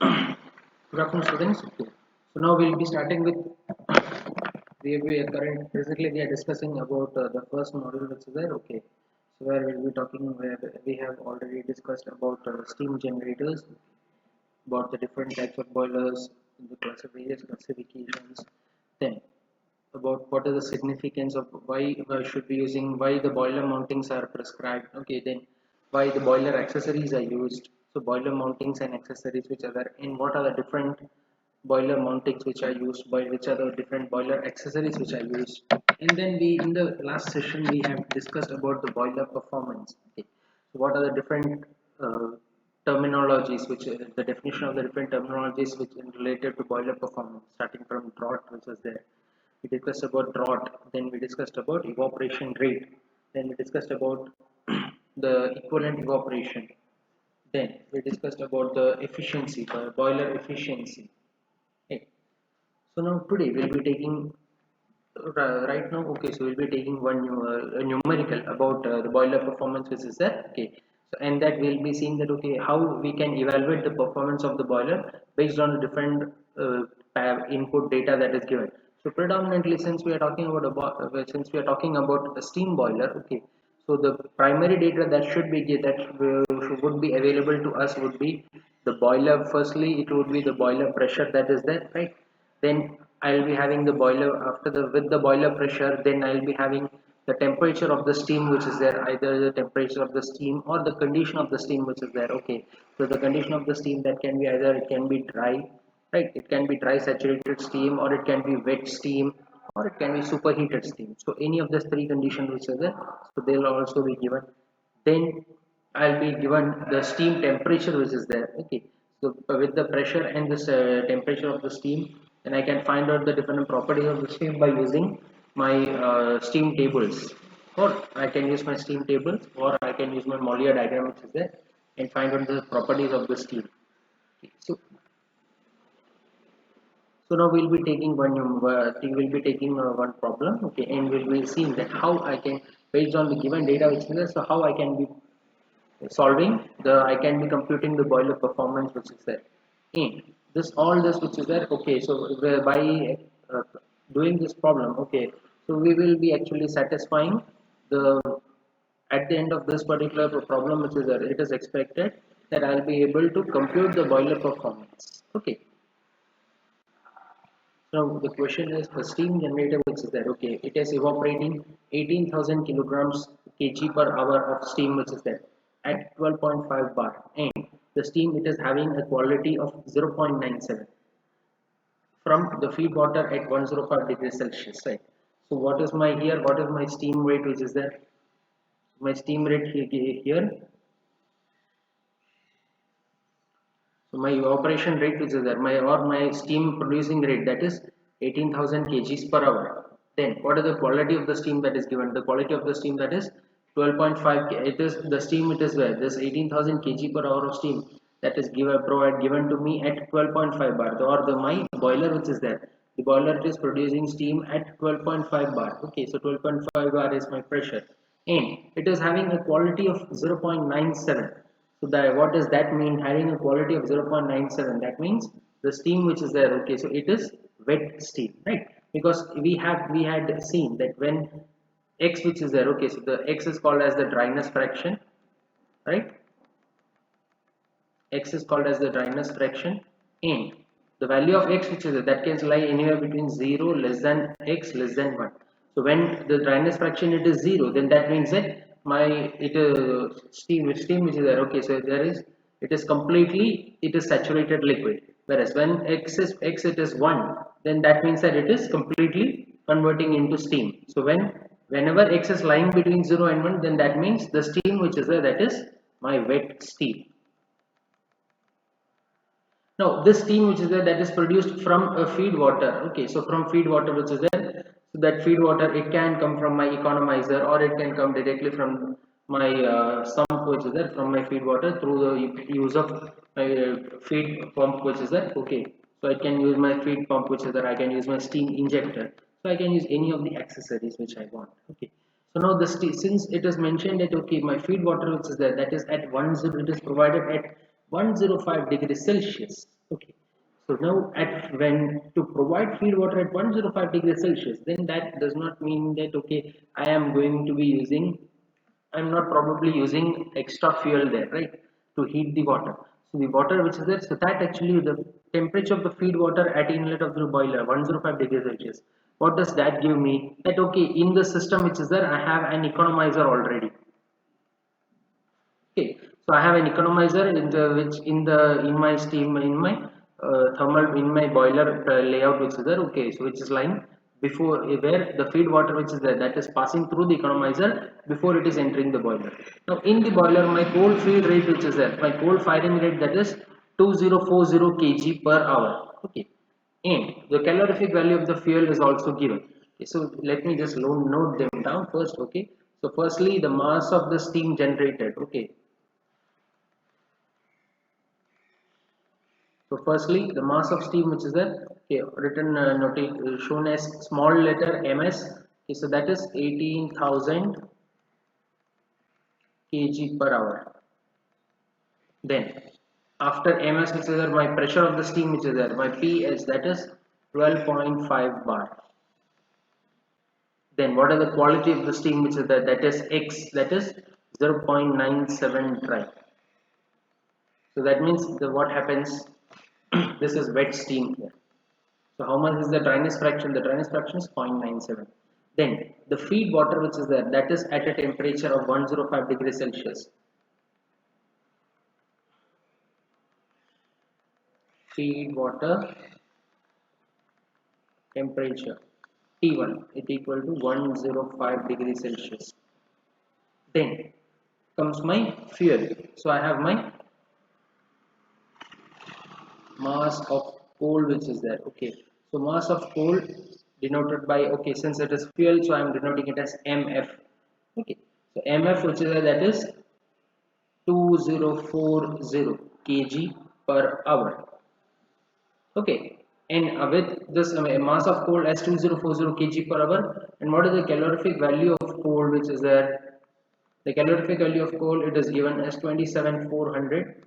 Good afternoon, students. Okay. So now we'll be starting with we are current. Basically, we are discussing about the first module which is there. Okay. So where we'll be talking where we have already discussed about steam generators, about the different types of boilers, the various classifications. Then about what is the significance of why should be using why the boiler mountings are prescribed. Okay, then why the boiler accessories are used. So boiler mountings and accessories which are there, and what are the different boiler mountings which are used, by which are the different boiler accessories which are used. And then we in the last session we have discussed about the boiler performance. Okay, so what are the different terminologies, which the definition of the different terminologies which are related to boiler performance, starting from draught, which is there. We discussed about draught, then we discussed about evaporation rate, then we discussed about the equivalent evaporation, then we discussed about the efficiency, the boiler efficiency. Okay. So now today we'll be taking right now. Okay, so we'll be taking one numerical about the boiler performance which is there. Okay, so and that we'll be seeing that okay how we can evaluate the performance of the boiler based on the different input data that is given. So predominantly since we are talking about a steam boiler. Okay, so the primary data that should be would be available to us would be the boiler. Firstly, it would be the boiler pressure that is there, right? Then I'll be having the boiler after the with the boiler pressure. Then I'll be having the temperature of the steam which is there, either the temperature of the steam or the condition of the steam which is there. Okay, so the condition of the steam, that can be either it can be dry, right? It can be dry saturated steam, or it can be wet steam, or it can be superheated steam. So any of these three conditions which are there, so they'll also be given. Then I'll be given the steam temperature which is there. Okay, so with the pressure and this temperature of the steam, then I can find out the different properties of the steam by using my steam tables, or I can use my steam tables, or I can use my Mollier diagram which is there, and find out the properties of the steam. Okay, so now we'll be taking we'll be taking one problem. Okay, and we'll be seeing that how I can, based on the given data which is there, so how I can be solving the I can be computing the boiler performance which is there. And this all this which is there. Okay, so by uh, doing this problem, okay, so we will be actually satisfying the at the end of this particular problem which is there, it is expected that I'll be able to compute the boiler performance. Okay, now the question is the steam generator which is there. Okay, it is evaporating 18,000 kilograms kg per hour of steam which is there at 12.5 bar, and the steam it is having a quality of 0.97 from the feed water at 105 degrees Celsius. Right. So what is my here? What is my steam rate which is there? My steam rate here. So my evaporation rate which is there, my steam producing rate, that is 18,000 kgs per hour. Then what is the quality of the steam that is given? The quality of the steam, that is 12.5. It is the steam, it is where this 18,000 kg per hour of steam that is given to me at 12.5 bar, or the my boiler which is there. The boiler is producing steam at 12.5 bar. Okay, so 12.5 bar is my pressure, and it is having a quality of 0.97. So that, what does that mean? Having a quality of 0.97, that means the steam which is there. Okay, so it is wet steam, right? Because we had seen that when x which is there. Okay, so the x is called as the dryness fraction, right? X is called as the dryness fraction, and the value of x which is there, that can lie anywhere between 0 less than x less than 1. So when the dryness fraction it is 0, then that means that my it steam which is there. Okay, so there is, it is completely, it is saturated liquid, whereas when x it is 1, then that means that it is completely converting into steam. So whenever x is lying between 0 and 1, then that means the steam which is there, that is my wet steam. Now, this steam which is there, that is produced from a feed water. Okay, so from feed water which is there, so that feed water, it can come from my economizer, or it can come directly from my sump which is there, from my feed water through the use of my feed pump which is there. Okay, so I can use my feed pump which is there. I can use my steam injector. So I can use any of the accessories which I want. Okay. So now the since it is mentioned that okay, my feed water which is there, that is at 10, it is provided at 105 degrees Celsius. Okay. So now at when to provide feed water at 105 degrees Celsius, then that does not mean that okay, I am going to be using, I'm not probably using extra fuel there, right, to heat the water. So the water which is there, so that actually the temperature of the feed water at inlet of the boiler 105 degrees Celsius. What does that give me? That okay, in the system which is there, I have an economizer already. Okay, so I have an economizer in the which in my steam in my thermal in my boiler layout which is there. Okay, so which is lying before where the feed water which is there, that is passing through the economizer before it is entering the boiler. Now in the boiler my coal feed rate which is there, my coal firing rate, that is 2040 kg per hour. Okay, and the calorific value of the fuel is also given. Okay, so let me just note them down first. Okay, so firstly the mass of the steam generated. Okay, so firstly, the mass of steam which is there, okay, written shown as small letter ms. Okay, so that is 18,000 kg per hour. Then after ms which is there, my pressure of the steam which is there, my ps, that is 12.5 bar. Then what are the quality of the steam which is there, that is x, that is 0.97 dry. So that means the what happens, this is wet steam here. So how much is the dryness fraction? The dryness fraction is 0.97. Then the feed water which is there, that is at a temperature of 105 degrees Celsius. Feed water temperature T1 is equal to 105 degrees Celsius. Then comes my fuel. So I have my mass of coal which is there. Okay, so mass of coal denoted by, okay, since it is fuel, so I am denoting it as mf. Okay, so mf which is there, that is 2040 kg per hour. Okay, and with this mass of coal as 2040 kg per hour, and what is the calorific value of coal which is there? The calorific value of coal, it is given as 27,400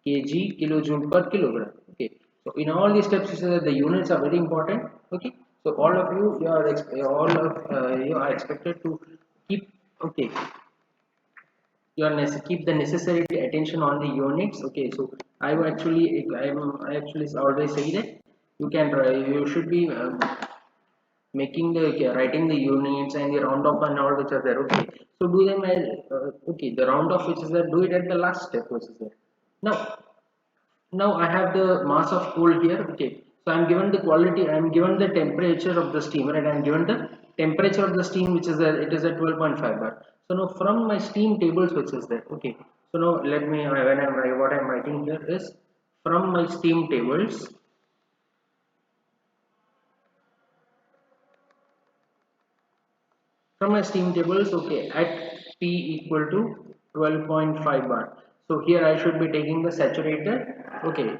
kg kilojoule per kilogram. Okay, so in all these steps the units are very important. Okay, so all of you, you are expected to keep, okay, you are keep the necessary attention on the units. Okay, so I actually always say that you should be making the, okay, writing the units and the round off and all which are there. Okay, so do them as okay, the round off which is there, do it at the last step which is there. Now now I have the mass of coal here. Okay, so I'm given the quality, I'm given the temperature of the steam, right? I'm given the temperature of the steam which is there, it is at 12.5 bar. So now from my steam tables which is there. Okay, so now let me when I'm what I'm writing here is from my steam tables. From my steam tables, okay, at P equal to 12.5 bar. So here I should be taking the saturated, okay,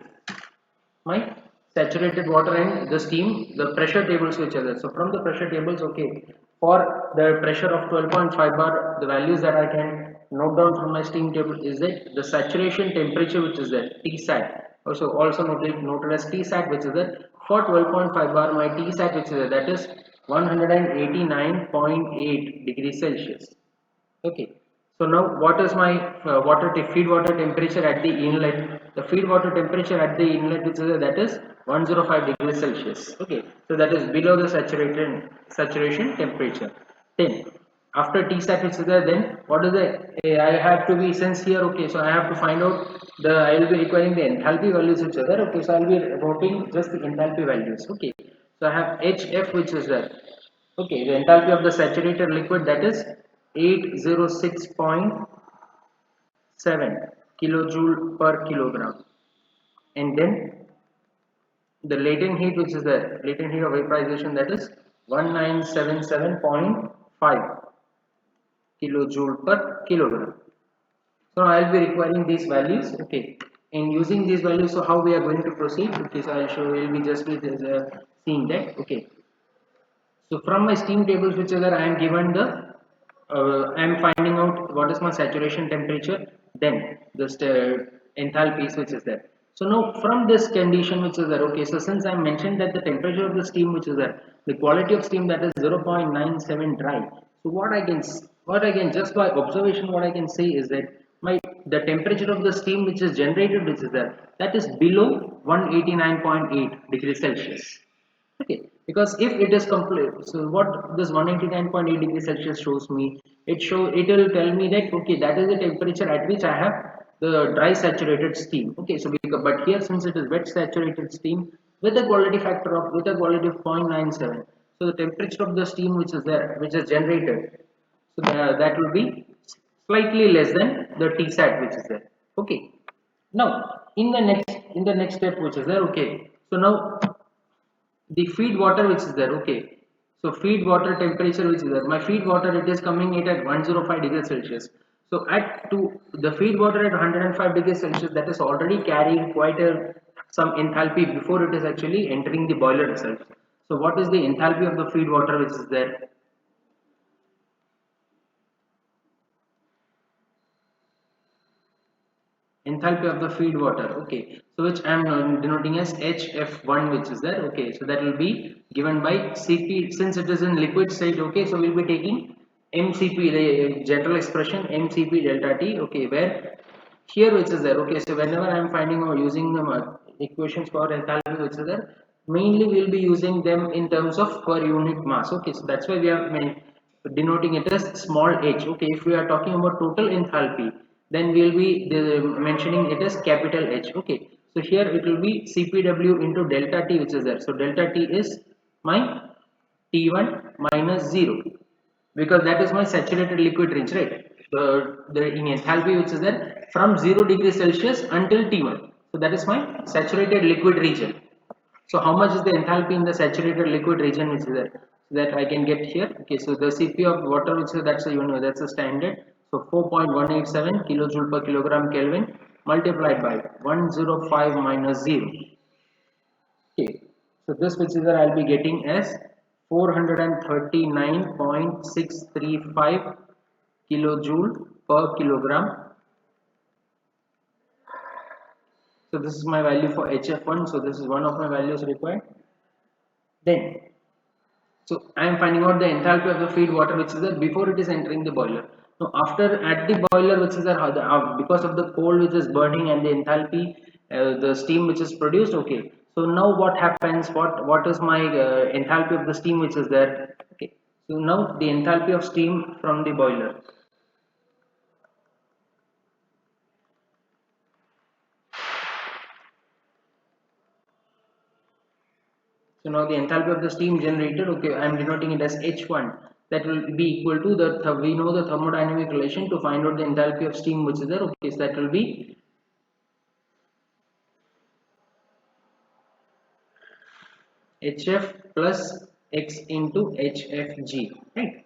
my saturated water and the steam, the pressure tables which are there. So from the pressure tables, okay, for the pressure of 12.5 bar, the values that I can note down from my steam table is that the saturation temperature which is there, Tsat, also noted as Tsat which is there. For 12.5 bar, my Tsat which is there, that is 189.8 degrees Celsius. Okay, so now what is my feed water temperature at the inlet? The feed water temperature at the inlet which is that is 105 degrees Celsius. Okay, so that is below the saturation temperature. Then after Tsat which is there, then what is the I have to be, since here, okay, so I have to find out the, I will be requiring the enthalpy values which are there. Okay, so I will be noting just the enthalpy values. Okay, so I have HF which is there. Okay, the enthalpy of the saturated liquid, that is 806.7 kilojoule per kilogram, and then the latent heat which is there, latent heat of vaporization, that is 1977.5 kilojoule per kilogram. So I'll be requiring these values. Okay, and using these values, so how we are going to proceed? Okay, so I'll show, will be just with seeing that. Okay, so from my steam tables which are there, I am given the I am finding out what is my saturation temperature. Then just enthalpies which is there. So now from this condition which is there, okay, so since I mentioned that the temperature of the steam which is there, the quality of steam, that is 0.97 dry. So what I can just by observation what I can say is that my the temperature of the steam which is generated which is there, that is below 189.8 degrees Celsius. Okay, because if it is complete, so what this 189.8 degrees Celsius shows me, it will tell me that okay, that is the temperature at which I have the dry saturated steam. Okay, so but here since it is wet saturated steam with a quality factor of with a quality of 0.97, so the temperature of the steam which is there, which is generated, so that will be slightly less than the Tsat which is there. Okay, now in the next step which is there, okay, so now the feed water which is there, okay, so feed water temperature which is there, my feed water, it is coming it at 105 degrees Celsius. So at to the feed water at 105 degrees Celsius, that is already carrying quite a some enthalpy before it is actually entering the boiler itself. So what is the enthalpy of the feed water which is there? Enthalpy of the feed water, okay, so which I am denoting as HF1 which is there, okay, so that will be given by Cp, since it is in liquid state, okay, so we'll be taking MCP, the general expression MCP delta T, okay, where here which is there, okay, so whenever I am finding or using the equations for enthalpy which is there, mainly we'll be using them in terms of per unit mass, okay, so that's why we are denoting it as small h, okay. If we are talking about total enthalpy, then we'll be mentioning it as capital H, okay. So here it will be CPW into delta T which is there, so delta T is my T1 minus 0, because that is my saturated liquid range, right? The in enthalpy which is there from 0 degrees Celsius until T1, so that is my saturated liquid region. So how much is the enthalpy in the saturated liquid region which is there? So that I can get here. Okay, so the Cp of water which is, that's a unit, that's a standard. So 4.187 kilojoule per kilogram Kelvin multiplied by 105 minus 0. Okay, so this which is there I'll be getting as 439.635 kilojoule per kilogram. So this is my value for HF1. So this is one of my values required. Then so I am finding out the enthalpy of the feed water which is there before it is entering the boiler. Now after at the boiler which is there, because of the coal which is burning and the enthalpy, the steam which is produced. Okay. So now what happens? What is my enthalpy of the steam which is there? Okay. So now the enthalpy of steam from the boiler. So now the enthalpy of the steam generated, okay, I am denoting it as H1. That will be equal to we know the thermodynamic relation to find out the enthalpy of steam which is there. Okay, so that will be HF plus X into HFG, right?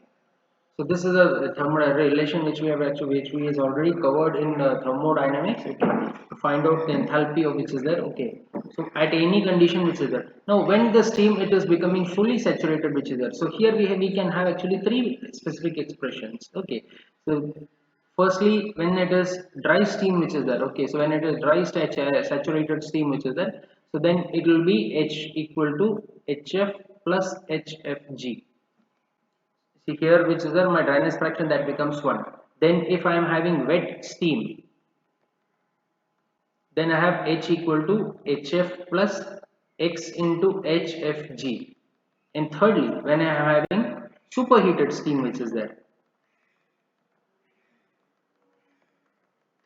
So this is a thermodynamic relation which we have actually, which we has already covered in thermodynamics. Okay, to find out the enthalpy of which is there. Okay, so at any condition which is there. Now when the steam it is becoming fully saturated which is there. So here we can have actually three specific expressions. Okay, so firstly when it is dry steam which is there. Okay, so when it is dry saturated steam which is there. So then it will be H equal to HF plus HFG. See here which is there, my dryness fraction, that becomes 1. Then if I am having wet steam, then I have H equal to HF plus X into HFG. And thirdly, when I am having superheated steam which is there.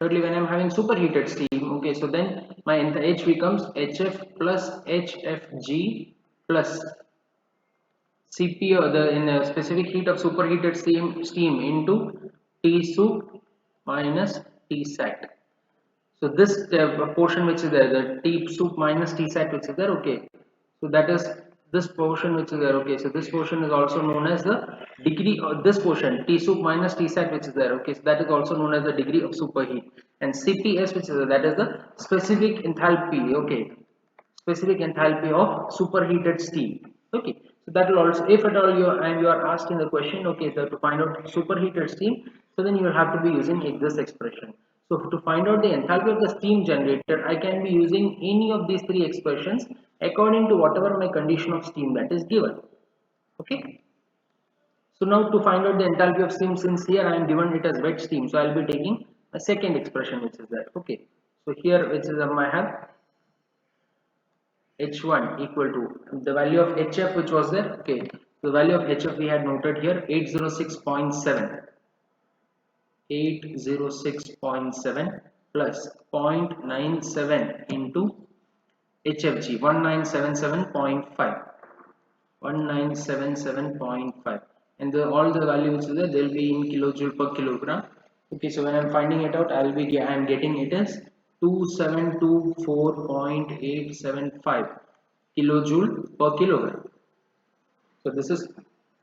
Thirdly, when I am having superheated steam, okay, so then my H becomes HF plus HFG plus Cp, or the in a specific heat of superheated steam into T sup minus T sat. So this portion which is there, the T sup minus T sat which is there, okay. So that is this portion which is there, okay. So this portion is also known as the degree of this portion, T sup minus T sat which is there, okay. So that is also known as the degree of superheat. And Cps which is there, that is the specific enthalpy, okay. Specific enthalpy of superheated steam, okay. So that will also, if at all you are asking the question, okay, so to find out superheated steam, so then you will have to be using this expression. So to find out the enthalpy of the steam generated, I can be using any of these three expressions according to whatever my condition of steam that is given. Okay. So now to find out the enthalpy of steam, since here I am given it as wet steam, so I will be taking a second expression which is there. Okay. So here which is I have H1 equal to the value of HF which was there. Okay. The value of HF we had noted here 806.7. 806.7 plus 0.97 into HFG 1977.5. 1977.5, and all the values there, they'll be in kilojoule per kilogram. Okay, so when I'm finding it out, I'm getting it as 2724.875 kilojoule per kilogram. So this is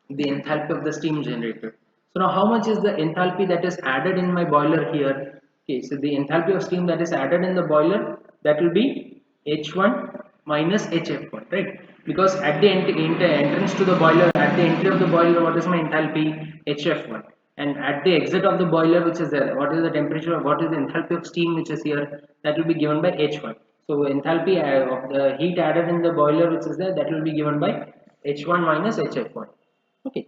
the enthalpy of the steam generated. So now how much is the enthalpy that is added in my boiler here? Okay, so the enthalpy of steam that is added in the boiler, that will be H1 minus HF1, right? Because at the entrance to the boiler, at the entry of the boiler, what is my enthalpy? HF1. And at the exit of the boiler, which is there, what is the temperature, what is the enthalpy of steam which is here? That will be given by H1. So enthalpy of the heat added in the boiler which is there, that will be given by H1 minus HF1. Okay.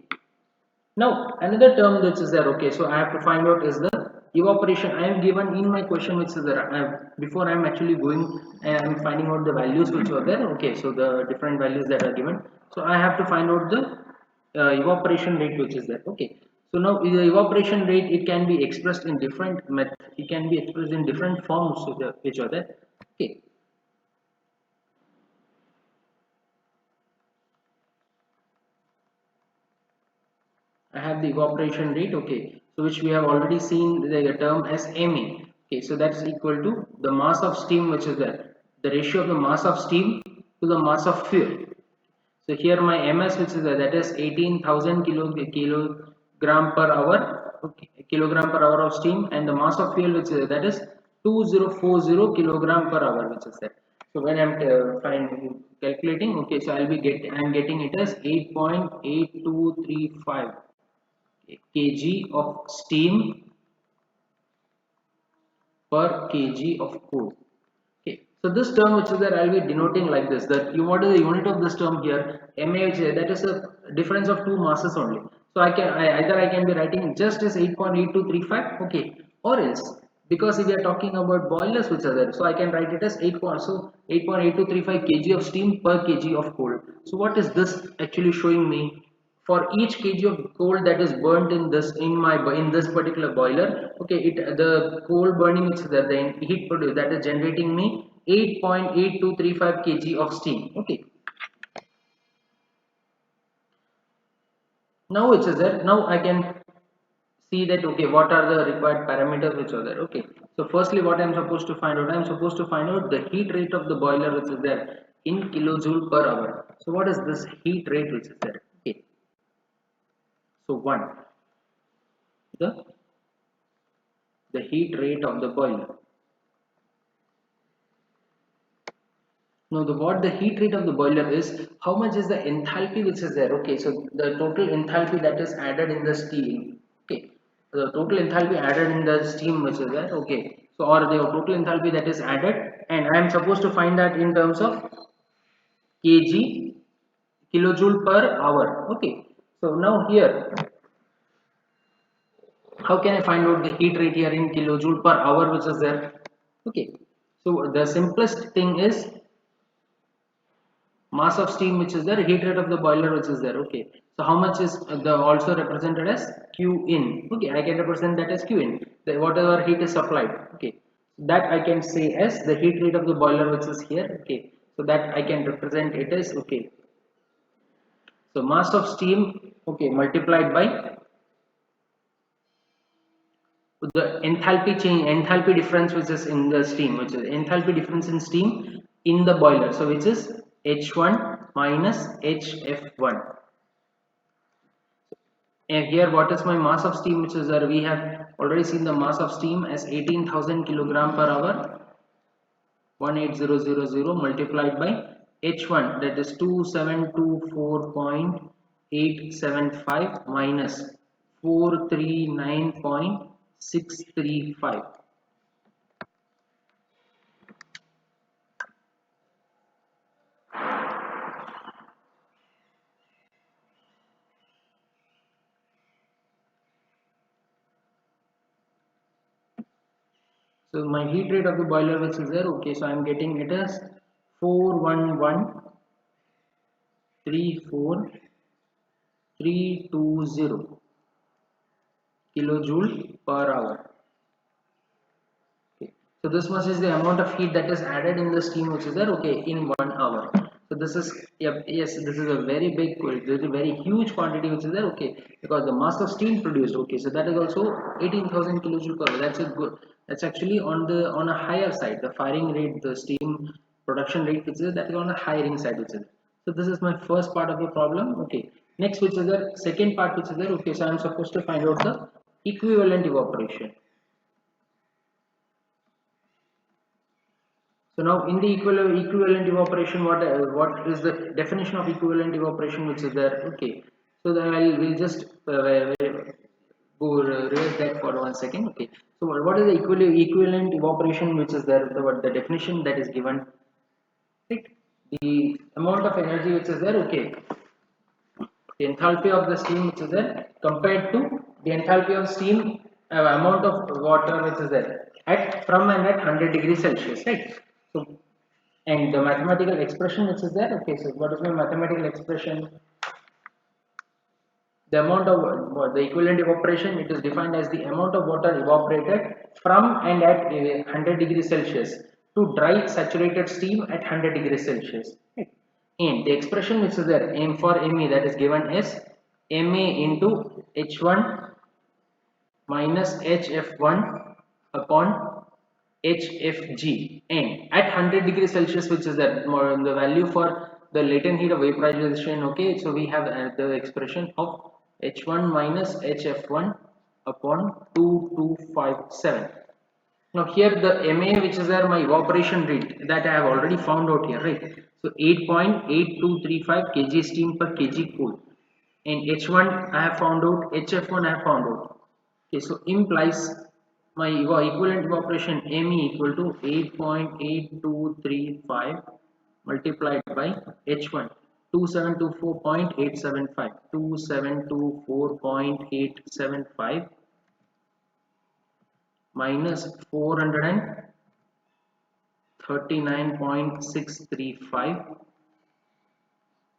Now another term which is there. Okay, so I have to find out is the evaporation. I am given in my question which is there. Before I am actually going and I am finding out the values which are there. Okay, so the different values that are given. So I have to find out the evaporation rate which is there. Okay. So now the evaporation rate, it can be expressed in different methods. It can be expressed in different forms which are there. Okay. I have the evaporation rate, okay, so which we have already seen the term as MA. Okay, so that's equal to the mass of steam which is there, the ratio of the mass of steam to the mass of fuel. So here my MS which is there, that is 18,000 kilogram per hour, okay, kilogram per hour of steam, and the mass of fuel which is there, that is 2040 kilogram per hour which is there. So when I'm calculating, okay, so I'm getting it as 8.8235 kg of steam per kg of coal. Okay, so this term which is there, I'll be denoting like this. That you what is the unit of this term here? MA, which is, that is a difference of two masses only. So either I can be writing just as 8.8235, okay, or else because if we are talking about boilers which are there, so I can write it as 8.8235 kg of steam per kg of coal. So what is this actually showing me? For each kg of coal that is burnt in this particular boiler, okay, the coal burning which is there, the heat produced, that is generating me 8.8235 kg of steam. Okay, now which is there, now I can see that, okay, what are the required parameters which are there. Okay, so firstly what I'm supposed to find out, I'm supposed to find out the heat rate of the boiler which is there in kilojoule per hour. So what is this heat rate which is there? Okay, so one, the heat rate of the boiler. Now the what the heat rate of the boiler is, how much is the enthalpy which is there. Okay, so the total enthalpy that is added in the steam. Okay, the total enthalpy added in the steam which is there. Okay, so or the total enthalpy that is added, and I am supposed to find that in terms of kg, kilojoule per hour. Okay, so now here, how can I find out the heat rate here in kilojoule per hour which is there? Okay, so the simplest thing is mass of steam which is there, heat rate of the boiler which is there. Okay, so how much is the also represented as Q in. Okay, I can represent that as Q in, whatever heat is supplied. Okay, that I can say as the heat rate of the boiler which is here. Okay, so that I can represent it as, okay, so mass of steam, okay, multiplied by the enthalpy change, enthalpy difference which is in the steam, which is enthalpy difference in steam in the boiler, so which is H1 minus HF1. And here what is my mass of steam which is there? We have already seen the mass of steam as 18,000 kilogram per hour, 18000 multiplied by H1, that is 2724.875 minus 439.635. So my heat rate of the boiler which is there, okay, so I am getting it as 411,34320 kilojoule per hour. Okay. So this much is the amount of heat that is added in the steam which is there, okay, in 1 hour. So this is, yep, yes, this is a very big, this is a very huge quantity which is there, okay, because the mass of steam produced, okay, so that is also 18,000 kilojoule per hour. That's a good, that's actually on a higher side. The firing rate, the steam production rate which is, that is on a higher side which is. So this is my first part of the problem, okay. Next which is the second part which is there, okay, so I am supposed to find out the equivalent evaporation. So now in the equivalent evaporation, what is the definition of equivalent evaporation which is there? Okay, so then we'll just go raise that for 1 second. Okay, so what is the equivalent evaporation which is there? The definition that is given, right? The amount of energy which is there. Okay, the enthalpy of the steam which is there compared to the enthalpy of steam amount of water which is there at from and at 100 degrees Celsius, right? So and the mathematical expression which is there, okay, so what is my mathematical expression? The amount of the equivalent evaporation, it is defined as the amount of water evaporated from and at 100 degrees Celsius to dry saturated steam at 100 degrees Celsius, right? And the expression which is there, m for me, that is given as ma into h1 minus hf1 upon hfg, and at 100 degrees Celsius which is that the value for the latent heat of vaporization, okay, so we have the expression of h1 minus hf1 upon 2257. Now here the ma which is there, my evaporation rate that I have already found out here, right? So 8.8235 kg steam per kg cool, and h1 I have found out, hf1 I have found out. Okay, so implies my equivalent evaporation me equal to 8.8235 multiplied by h1 2724.875 minus 439.635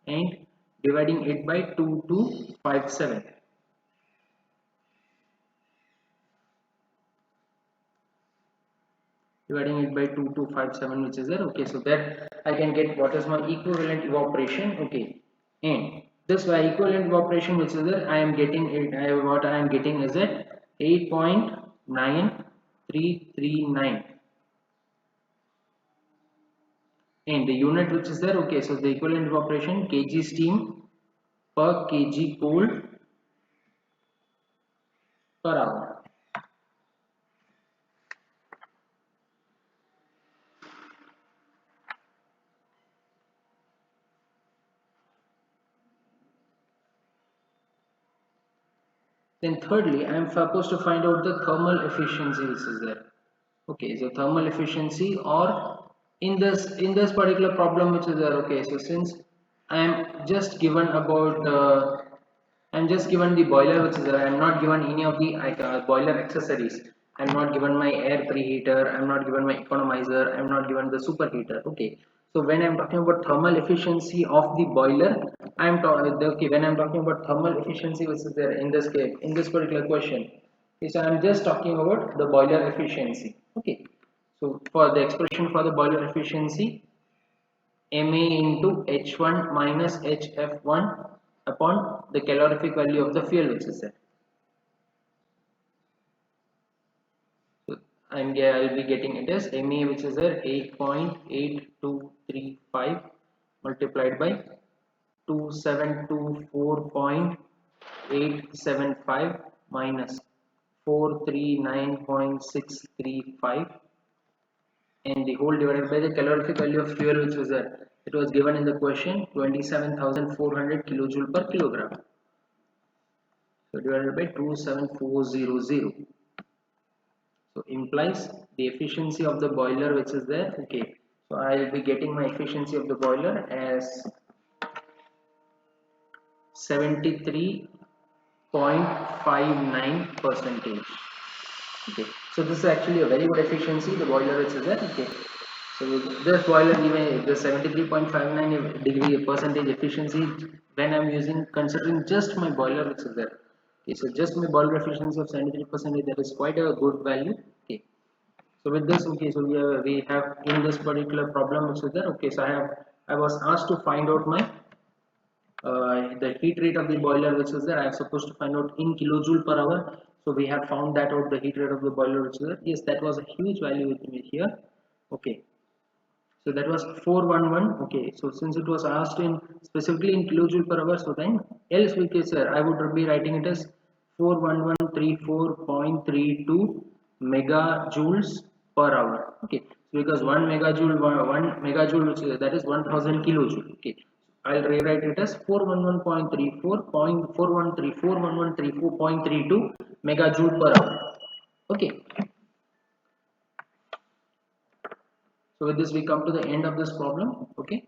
and dividing it by 2257. Dividing it by 2257 which is there, okay, so that I can get what is my equivalent evaporation, okay. And this my equivalent evaporation which is there, I am getting it, what I am getting is at 8.9339, and the unit which is there, okay, so the equivalent evaporation kg steam per kg cold per hour. Then thirdly, I am supposed to find out the thermal efficiency which is there. Okay, so thermal efficiency, or in this particular problem which is there. Okay, so since I am just given about I'm just given the boiler which is there. I am not given any of the boiler accessories. I am not given my air preheater. I am not given my economizer. I am not given the superheater. Okay. So when I am talking about thermal efficiency of the boiler, I am okay. When I am talking about thermal efficiency which is there in this case, in this particular question, okay, so I am just talking about the boiler efficiency. Okay. So for the expression for the boiler efficiency, ma into h1 minus hf1 upon the calorific value of the fuel which is there. So I'll be getting it as ma which is there 8.8235 multiplied by 2724.875 minus 439.635, and the whole divided by the calorific value of fuel which was there. It was given in the question 27,400 kilojoule per kilogram. So divided by 27400. So implies the efficiency of the boiler which is there. Okay. So I will be getting my efficiency of the boiler as 73.59 percentage. Okay, so this is actually a very good efficiency, the boiler which is there. Okay, so this boiler given the 73.59 degree percentage efficiency when I'm using, considering just my boiler which is there. Okay, so just my boiler efficiency of 73%, that is quite a good value. Okay, so with this, okay, so we have in this particular problem which is there. Okay, so I was asked to find out my the heat rate of the boiler which is there. I am supposed to find out in kilojoule per hour. So we have found that out, the heat rate of the boiler which is there. Yes, that was a huge value with me here. Okay, so that was 411. Okay, so since it was asked in specifically in kilojoule per hour, so then else we can, sir, I would be writing it as 41134.32 megajoules per hour. Okay, so because 1 megajoule which is, that is 1000 kilojoule. Okay, I'll rewrite it as 411.34.41334.32 megajoule per hour. Okay, so with this we come to the end of this problem. Okay,